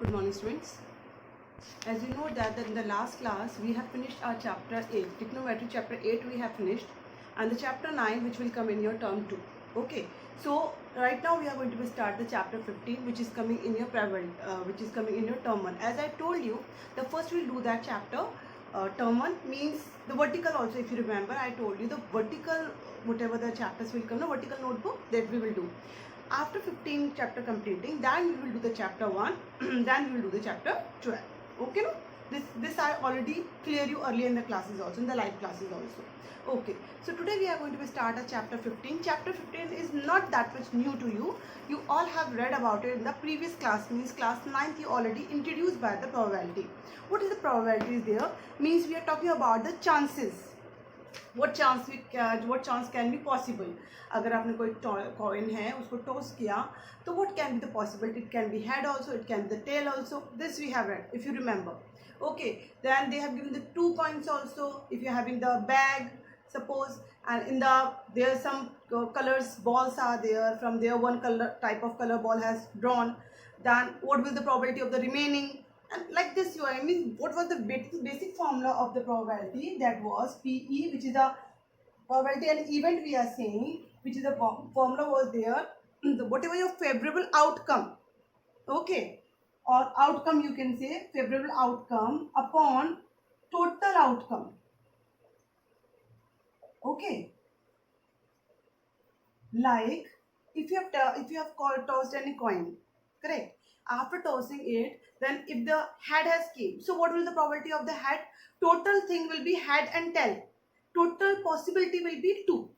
Good morning, students. As you know that in the last class we have finished our chapter 8, trigonometry chapter 8 we have finished, and the chapter 9 which will come in your term 2. Okay, so right now we are going to start the chapter 15 which is coming in your which is coming in your term 1. As I told you, the first we'll do that chapter. Term 1 means the vertical also. If you remember, I told you the vertical, whatever the chapters will come, the vertical notebook that we will do. After 15 chapter completing, then we will do the chapter 1, then we will do the chapter 12. Okay, no? This I already clear you earlier in the classes also, in the live classes also. Okay, so today we are going to start a chapter 15. Chapter 15 is not that much new to you. You all have read about it in the previous class, means class 9th you already introduced by the probability. What is the probabilities there? Means we are talking about the chances. what chance can be possible. अगर आपने कोई coin है उसको toss किया तो what can be the possibility? It can be head also, it can be the tail also. This we have read if you remember. Okay, then they have given the 2 coins also. If you're having the bag, suppose, and in there are some colors, balls are there. From there one type of color ball has drawn, then what will the probability of the remaining? And like this, what was the basic formula of the probability? That was PE, which is the probability and event we are saying, which is the formula was there. Whatever your favorable outcome, okay, or outcome you can say, favorable outcome upon total outcome. Okay, like if you have tossed any coin, correct? After tossing it, then if the head has came, so what will the probability of the head? Total thing will be head and tail. Total possibility will be 2.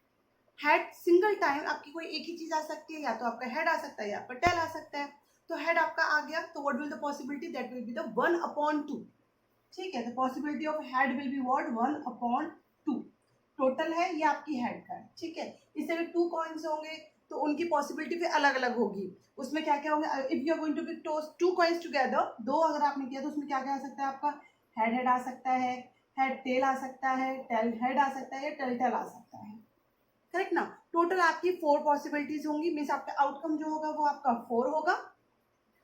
Head single time आपकी कोई एक ही चीज आ सकती है, या तो आपका head आ सकता है या आपका टेल आ सकता है. तो हेड आपका आ गया, तो what will the possibility? That will be the 1/2. ठीक है, the possibility of head will be what? 1/2. Total है ये आपकी हेड का है. ठीक है, इससे भी 2 कॉइन्स होंगे तो उनकी पॉसिबिलिटी फिर अलग अलग होगी. उसमें क्या क्या होंगे? If you are going to be toss 2 coins together, 2 अगर आपने किया तो उसमें क्या क्या आ सकता है? आपका हेड आ सकता है, हेड टेल आ सकता है, टेल हेड आ सकता है, टेल टेल आ सकता है. करेक्ट ना? टोटल आपकी 4 पॉसिबिलिटीज होंगी. मीन्स आपका आउटकम जो होगा वो आपका 4 होगा.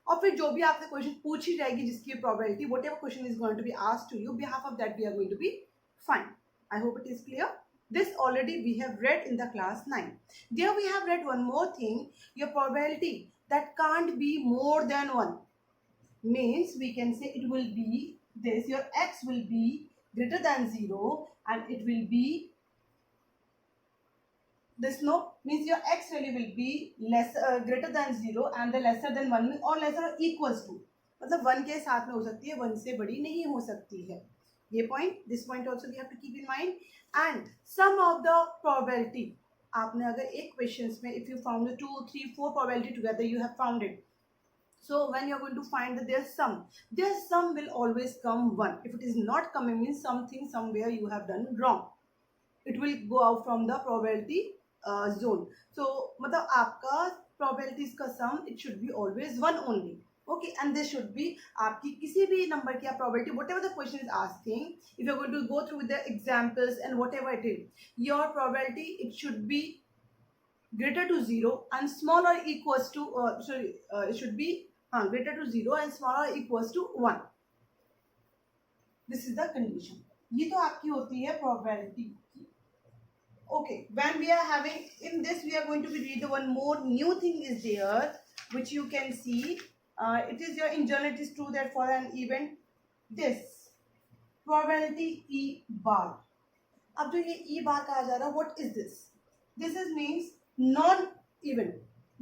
और फिर जो भी आपसे क्वेश्चन पूछी जाएगी जिसकी probability, whatever question is going to be asked to you, behalf of that we are going to be fine. I hope it is clear. This already we have read in the class 9. There we have read one more thing. Your probability that can't be more than 1. Means we can say it will be this. Your x will be greater than 0 and it will be this. No, means your x value will be greater than 0 and the lesser than 1 or lesser or equals to. मतलब 1 के साथ में हो सकती है, 1 से बड़ी नहीं हो सकती है. ये point, this point also we have to keep in mind. And sum of the probability, आपने अगर एक क्वेश्चन में if you found 2, 3, 4 probability together, you have found it. So when you are going to find that their sum will always come 1. If it is not coming, means something somewhere you have done wrong. It will go out from the probability zone. So मतलब आपका probabilities का sum, it should be always 1 only. Okay, and this should be आपकी किसी भी number की probability, whatever the question is asking, if you are going to go through with the examples and whatever it is, your probability, it should be greater to 0 and smaller equals to it should be greater to 0 and smaller equals to 1. This is the condition. ये तो आपकी होती है probability. Okay, when we are having in this, we are going to be read one more new thing is there, which you can see. It is your in general, it is true that for an event, this probability E bar. अब जो ये E bar कहा जा रहा है, what is this? This is means non-event.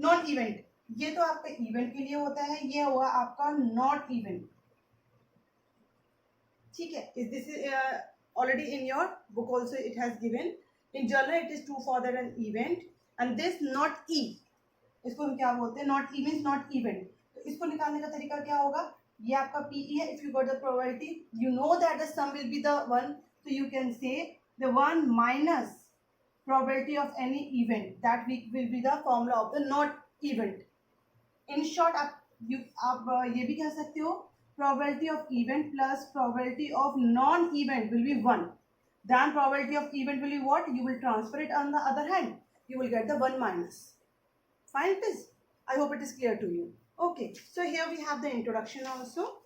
Non-event, ये तो आपका event के लिए होता है, ये हुआ आपका not event. ठीक है, this is already in your book also it has given. In journal it is true for that an event, and this not E, इसको हम क्या बोलते हैं? Not E means not event. तो इसको निकालने का तरीका क्या होगा? ये आपका PE है. If you got the probability, you know that the sum will be the 1, so you can say the 1 minus probability of any event. That will be the formula of the not event. In short, आप ये भी कह सकते हो, probability of event plus probability of non-event will be 1. Then probability of event will be what? You will transfer it on the other hand. You will get the 1 minus. Fine it is. I hope it is clear to you. Okay, so here we have the introduction also.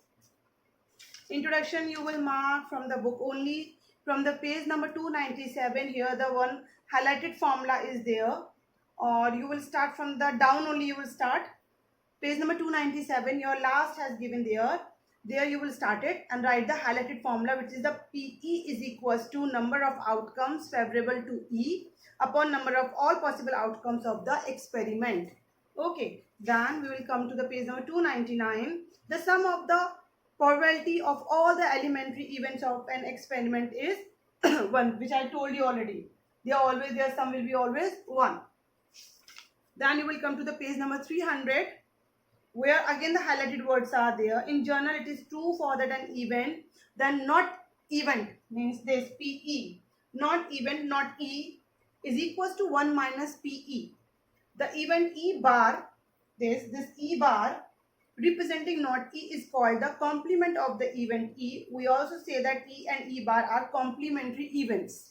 Introduction you will mark from the book only, from the page number 297. Here the one highlighted formula is there, or you will start from the down only. You will start page number 297. Your last has given there you will start it and write the highlighted formula, which is the PE is equals to number of outcomes favorable to E upon number of all possible outcomes of the experiment. Okay, then we will come to the page number 299. The sum of the probability of all the elementary events of an experiment is 1, which I told you already. Their sum will be always 1. Then you will come to the page number 300, where again the highlighted words are there. In general, it is true for that an event, then not event means this PE, not event, not E, is equals to 1 minus PE. The event E bar, this E bar representing not E is called the complement of the event E. We also say that E and E bar are complementary events.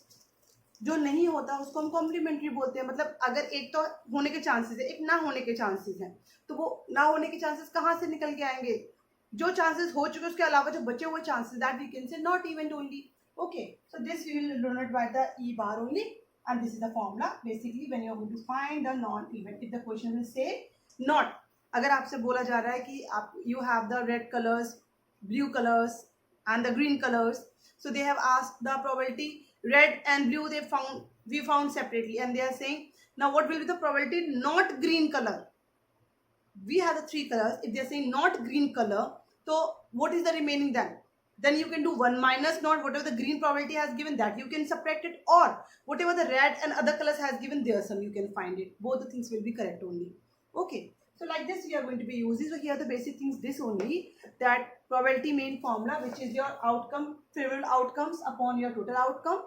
जो नहीं होता उसको हम complementary बोलते हैं. मतलब अगर एक तो होने के चांसेस है, एक ना होने के चांसेस हैं, तो वो ना होने के चांसेस कहाँ से निकल के आएंगे? जो चांसेस हो चुके उसके अलावा जो बचे हुए chances, that we can say not event only. Okay, so this we will denote by the E bar only, and this is the formula basically when you are going to find the non event. If the question will say not, अगर आपसे बोला जा रहा है कि आप you have the red colours, blue colours and the green colors, so they have asked the probability red and blue we found separately, and they are saying now what will be the probability not green color. We have the 3 colors. If they are saying not green color, so what is the remaining? Then you can do 1 minus not whatever the green probability has given, that you can subtract it, or whatever the red and other colors has given their sum, you can find it. Both the things will be correct only. Okay, so like this we are going to be using. So here the basic things this only, that probability main formula, which is your outcome, favorable outcomes upon your total outcome,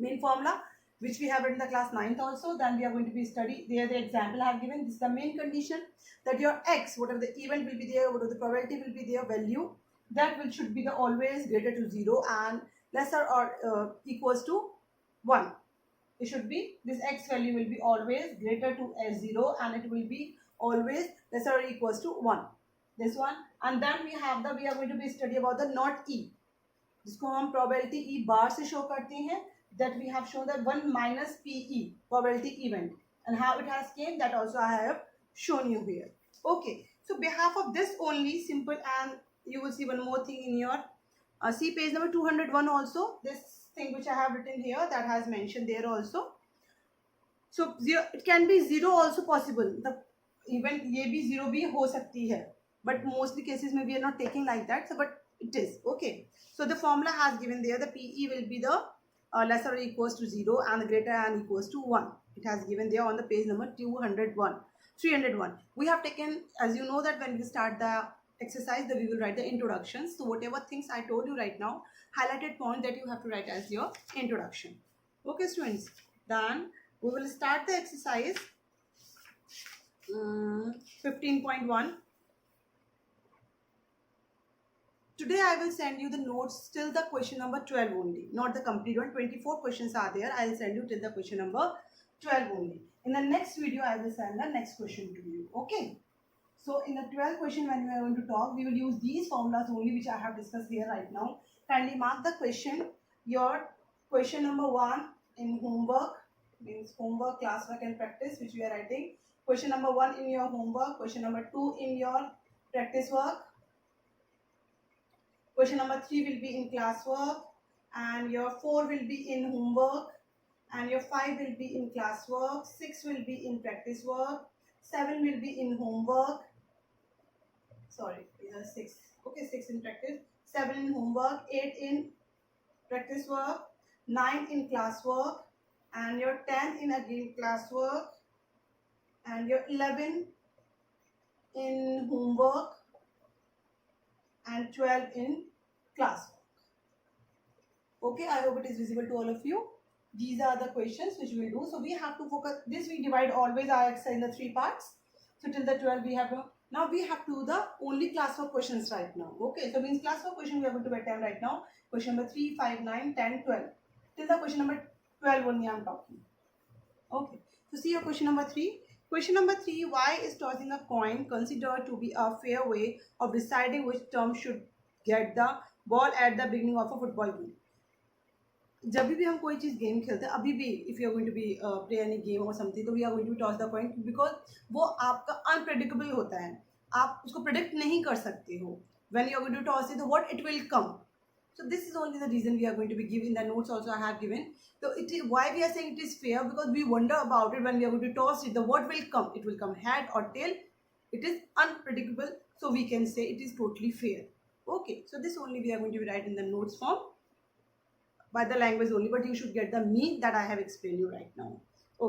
main formula, which we have written in the class 9th also. Then we are going to be study there the example I have given. This is the main condition, that your x, whatever the event will be there, whatever the probability will be there, value that will should be the always greater to 0 and lesser or equals to 1. It should be this x value will be always greater to 0 and it will be always lesser or equals to 1. This one, and then we are going to be study about the not E, जिसको हम probability E bar से show करते हैं, that we have shown that 1 minus PE probability event, and how it has came, that also I have shown you here. Okay, so behalf of this only simple, and you will see one more thing in your see page number 201 also, this thing which I have written here, that has mentioned there also. So 0, it can be 0 also possible, the event ये भी 0 भी हो सकती है, but mostly cases में we are not taking like that, so but it is okay. So the formula has given there, the PE will be the lesser or equals to 0 and the greater and equals to 1. It has given there on the page number 201. 301 we have taken, as you know that when we start the exercise, that we will write the introductions. So whatever things I told you right now, highlighted point that you have to write as your introduction. Okay students, then we will start the exercise 15.1. Today I will send you the notes till the question number 12 only, not the complete one. 24 questions are there. I will send you till the question number 12 only. In the next video I will send the next question to you. Okay, so in the 12th question when we are going to talk, we will use these formulas only which I have discussed here right now. Kindly mark the question, your question number 1 in homework, means homework, classwork and practice, which we are writing. Question number 1 in your homework, question number 2 in your practice work, question number 3 will be in classwork, and your 4 will be in homework, and your 5 will be in classwork, 6 will be in practice work, 7 will be in homework, sorry, 6, okay, 6 in practice, 7 in homework, 8 in practice work, 9 in classwork, and your 10 in again classwork, and your 11 in homework, and 12 in classwork. Okay, I hope it is visible to all of you. These are the questions which we will do. So we have to focus, this we divide always our exercise in the 3 parts. So till the 12 we have to, now we have to do the only classwork questions right now. Okay, so means classwork question we are going to attempt right now. Question number 3, 5, 9, 10, 12. Till the question number 12 only I am talking. Okay, so see your question number 3. Question number 3, why is tossing a coin considered to be a fair way of deciding which term should get the ball at the beginning of a football game? जब भी हम कोई चीज़ game खेलते हैं, अभी भी if you are going to be play any game और something, तो we are going to toss the coin, because वो आपका अनप्रेडिक्टेबल होता है, आप उसको प्रिडिक्ट नहीं कर सकते हो. When you are going to toss it, what it will come. So this is only the reason we are going to be giving the notes also I have given. So it is why we are saying it is fair, because we wonder about it when we are going to toss it. The what will come? It will come head or tail. It is unpredictable, so we can say it is totally fair. Okay, so this only we are going to be write in the notes form by the language only, but you should get the mean that I have explained you right now.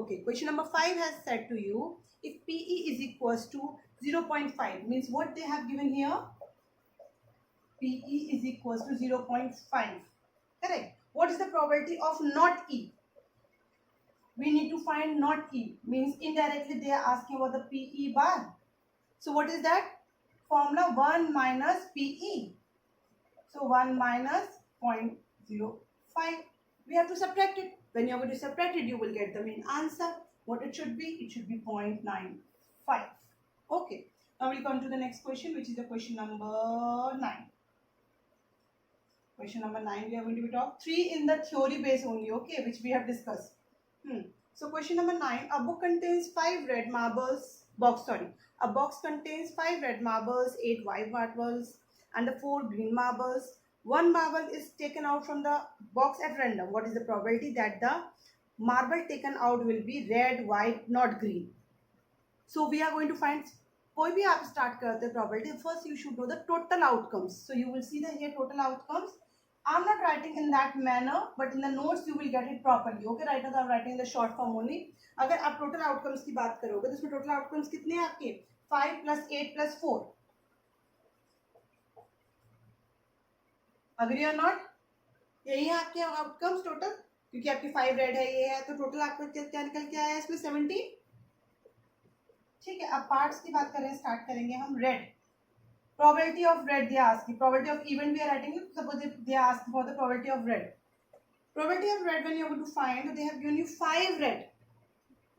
Okay, question number 5 has said to you, if PE is equals to 0.5, means what they have given here, PE is equals to 0.5. Correct. What is the probability of not E? We need to find not E. Means indirectly they are asking about the PE bar. So what is that? Formula 1 minus PE. So 1 minus 0.05. We have to subtract it. When you are going to subtract it, you will get the main answer. What it should be? It should be 0.95. Okay. Now we'll come to the next question, which is the question number 9. Question number 9, we are going to be talking 3 in the theory base only, okay, which we have discussed. So question number 9, a book contains 5 red marbles, a box contains 5 red marbles, 8 white marbles, and the 4 green marbles. One marble is taken out from the box at random. What is the probability that the marble taken out will be red, white, not green? So we are going to find, कोई भी आप start करते हैं probability, first you should know the total outcomes. So you will see the here total outcomes. I'm not writing in that manner, but in the notes you will get it properly. Okay, right now I'm writing in the short form only. अगर आप total outcomes की बात करोगे तो इसमें total outcomes कितने हैं आपके? 5 plus 8 plus 4. Agree or not? यही है आपके outcomes total, क्योंकि आपकी 5 red है, ये है, तो total आपका क्या निकल के आया है इसमें 17. ठीक है, अब parts की बात करें, start करेंगे हम red. Probability of red they ask. Probability of event we are writing. Suppose if they ask for the probability of red. Probability of red, when you are going to find, they have given you 5 red.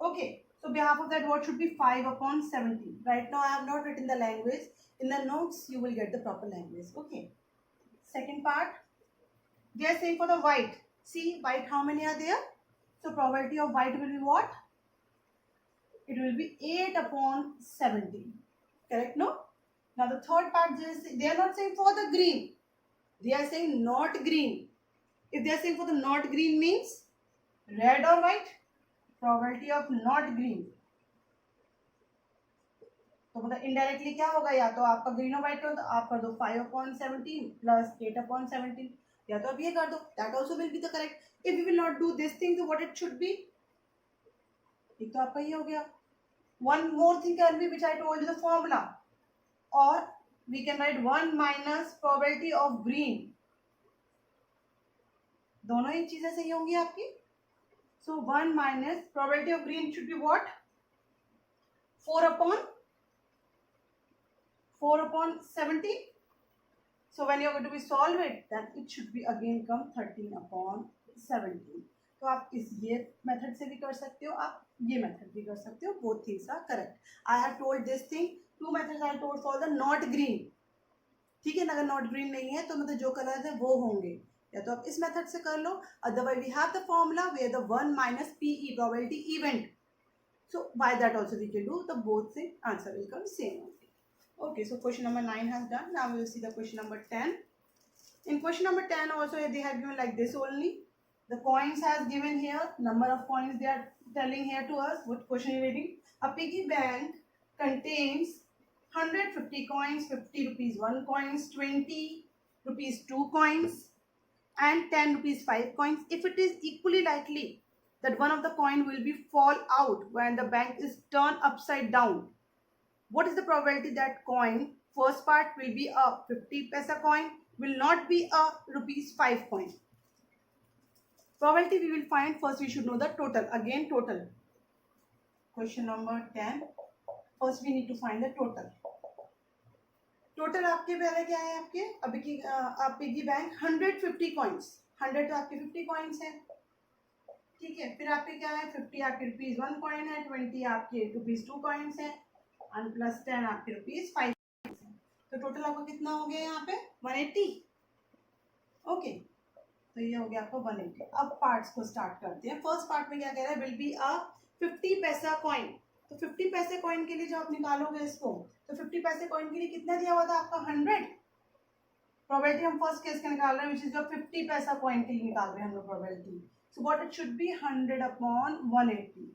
Okay. So behalf of that, what should be 5 upon 17? Right now I have not written the language. In the notes you will get the proper language. Okay. Second part. They are saying for the white. See white, how many are there? So probability of white will be what? It will be 8 upon 17. Correct, no? Now the third part, they are not saying for the green. They are saying not green. If they are saying for the not green means red or white, probability of not green. तो मतलब indirectly क्या होगा, या तो आपका green और white हो तो आप कर दो 5/17 plus 8/17, या तो आप ये कर दो, that also will be the correct. If we will not do this thing, so what it should be? एक तो आपका ये हो गया. One more thing can be which I told you the formula. Or we can write 1 minus probability of green. दोनों ही चीजें सही होंगी आपकी. So 1 minus probability of green should be what? 4 upon 70. So when you are going to be solve it, then it should be again come 13 upon 17. तो आप इस ये method से भी कर सकते हो, आप ये मेथड भी कर सकते हो. Both things are correct. I have told this thing. 2 methods I told for the not green. ठीक है ना, अगर not green नहीं है तो मतलब जो कलर है वो होंगे, या तो आप इस मेथड से कर लो. Otherwise we have the formula where the 1 minus PE probability event. So by that also we can do the both thing. Answer will come same only. Okay, so question number 9 has done. Now we will see the question number 10. In question number 10 also they have given like this only. The coins has given here, number of coins they are telling here to us. What question is reading? A piggy bank contains 150 coins, 50 rupees 1 coins, 20 rupees 2 coins, and 10 rupees 5 coins. If it is equally likely that one of the coin will be fall out when the bank is turned upside down, what is the probability that coin, first part will be a 50 paisa coin, will not be a rupees 5 coin? Probability we will find. First we should know the total. Again total. Question number 10. First we need to find the total. Total आपके पहले क्या है, आपके अभी की आप piggy bank 150 coins, 100 तो आपके 50 कॉइन्स है. ठीक है, फिर आपके क्या है, 50 आपके रुपीज 1 कॉइन है, 20 आपके रुपीज 2 कॉइन्स है, एंड प्लस 10 आपके रुपीज 5 है। तो टोटल आपको कितना हो गया यहाँ पे 180। ओके, तो ये हो गया आपको 180। अब पार्ट्स को स्टार्ट करते हैं। फर्स्ट पार्ट में क्या कह रहा है, विल बी अ 50 पैसा कॉइन। तो 50 पैसे कॉइन के लिए जब आप निकालोगे इसको, तो 50 पैसे कॉइन के लिए कितना दिया हुआ था आपका 100। प्रोबेबिलिटी हम फर्स्ट केस का निकाल रहे हैं, विच इज 50 पैसा कॉइन के लिए निकाल रहे हैं हम लोग probability. So what it should be 100 upon 180।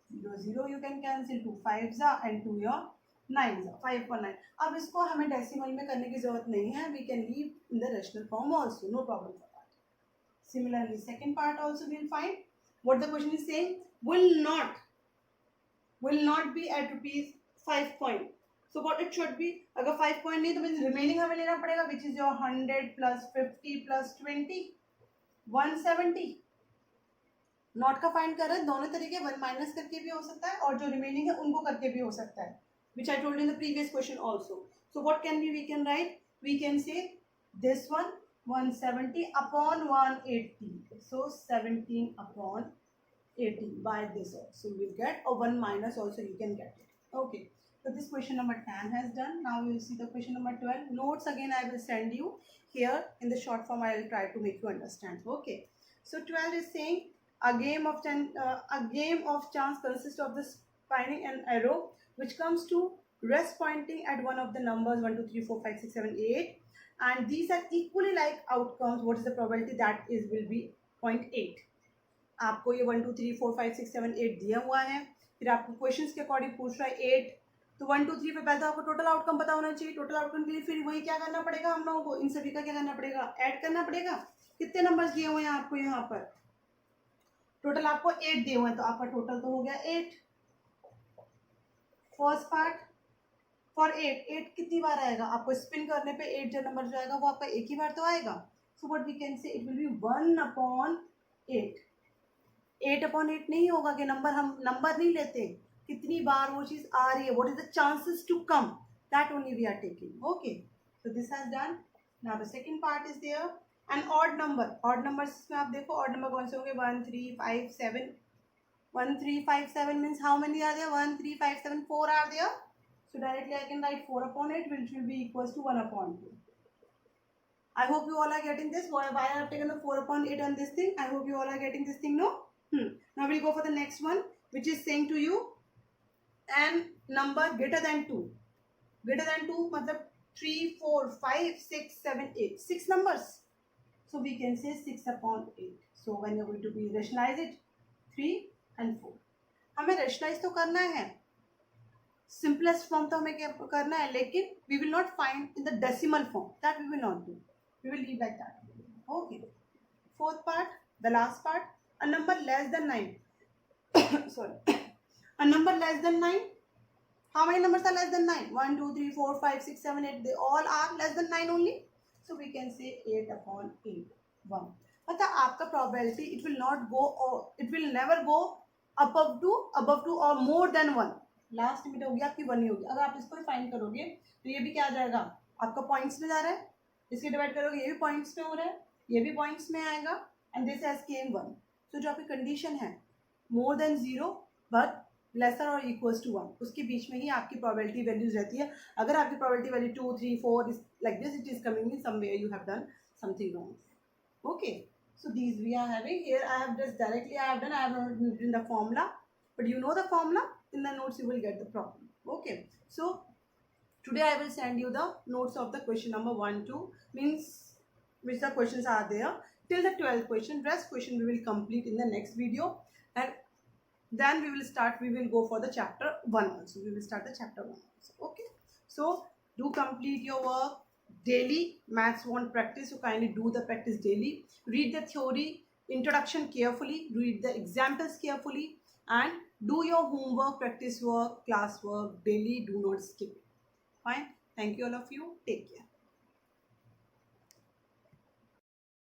0 0 you can cancel, 2 5s and 2 your 9s, 5.9। अब इसको हमें डेसिमल में करने की जरूरत नहीं है, we can leave in the rational form also, no problem for that। Similarly, second part also we'll find what the question is saying, will not be at rupees 5 coin। So what it should be, अगर 5 coin नहीं तो means remaining हमें लेना पड़ेगा, which is your 100 plus 50 plus 20, 170। Not का find कर रहे हैं, दोनों तरीके, वन माइनस करके भी हो सकता है और जो रिमेनिंग है उनको करके भी हो सकता है, which I told in the previous question also. So what can be, we can write, we can say this one 170 upon 180, so 17 upon 80 by this also you will get, or 1 minus also you can get it। Okay, so this question number 10 has done। Now we will see the question number 12 notes again, I will send you here in the short form, I will try to make you understand। Okay, so 12 is saying a game of chance consists of the spinning an arrow which comes to rest pointing at one of the numbers 1 2 3 4 5 6 7 8, and these are equally like outcomes। What is the probability that is will be 0.8। आपको ये 1 2 3 4 5 6 7 8 दिया हुआ है, फिर आपको questions के according पूछ रहा है 8, तो 1 2 3 पे पहले तो आपको टोटल आउटकम पता होना चाहिए। टोटल आउटकम के लिए फिर वही क्या करना पड़ेगा हम लोगों को, इन सभी का क्या करना पड़ेगा, ऐड करना पड़ेगा। कितने नंबर्स दिए हुए हैं आपको यहाँ पर, टोटल आपको 8 दिए हुए हैं, तो आपका टोटल तो हो गया 8। फर्स्ट पार्ट फॉर 8 कितनी बार आएगा, आपको स्पिन करने पे 8 जो नंबर जो आएगा वो आपका एक ही बार तो आएगा। So what we can say, it will be 1 upon 8। 8 upon 8 नहीं होगा कि नंबर, हम नंबर नहीं लेते, कितनी बार वो चीज आ रही है, what is the chances to come, that only we are taking. Okay, so this has done. Now the second part is there, an odd number. Odd numbers में आप देखो ऑड नंबर कौन से होंगे, 1 3 5 7। 1 3 5 7 means how many are there, 1 3 5 7 4 are there। So directly I can write 4 upon 8 which will be equals to 1 upon 2। I hope you all are getting this, why I have taken the 4 upon 8 on this thing, I hope you all are getting this thing, no? Now we'll go for the next one, which is saying to you an number greater than 2। greater than 2 मतलब 3 4 5 6 7 8, 6 numbers। So we can say 6 upon 8। So when you're going to be rationalize it, 3 and 4। हमें rationalise तो करना है, simplest form तो हमें क्या करना है, लेकिन we will not find in the decimal form, that we will not do, we will leave like that. Okay, fourth part, the last part, a number less than 9 sorry, a number less than 9, how many numbers are less than 9, 1 2 3 4 5 6 7 8, they all are less than 9 only। So we can say 8 upon 8 1। मतलब आपका probability it will not go, or it will never go above two और more than 1। Last limit होगी आपकी 1 ही होगी। अगर आप इसको find करोगे तो ये भी क्या आ जाएगा, आपका पॉइंट्स में जा रहा है, इसके डिवाइड करोगे ये भी पॉइंट्स में हो रहा है, ये भी पॉइंट्स में आएगा, एंड दिस हैज केम 1। तो जो आपकी कंडीशन है मोर देन 0 बट लेसर और इक्वल्स टू 1, उसके बीच में ही आपकी प्रोबेबिलिटी वैल्यूज रहती है। अगर आपकी probability value 2 3 4 is like this, it is coming in somewhere you have done something wrong. Okay, so these we are having here, I have just directly I have not written the formula, but you know the formula, in the notes you will get the problem। Okay, so today I will send you the notes of the question number 1 2, means which the questions are there till the 12th question, rest question we will complete in the next video, and then we will go for the chapter 1 also, we will start the chapter 1 also। Okay, so do complete your work daily, maths want practice, so kindly do the practice daily, read the theory introduction carefully, read the examples carefully, and do your homework, practice work, class work daily, do not skip it। Fine, thank you all of you, take care।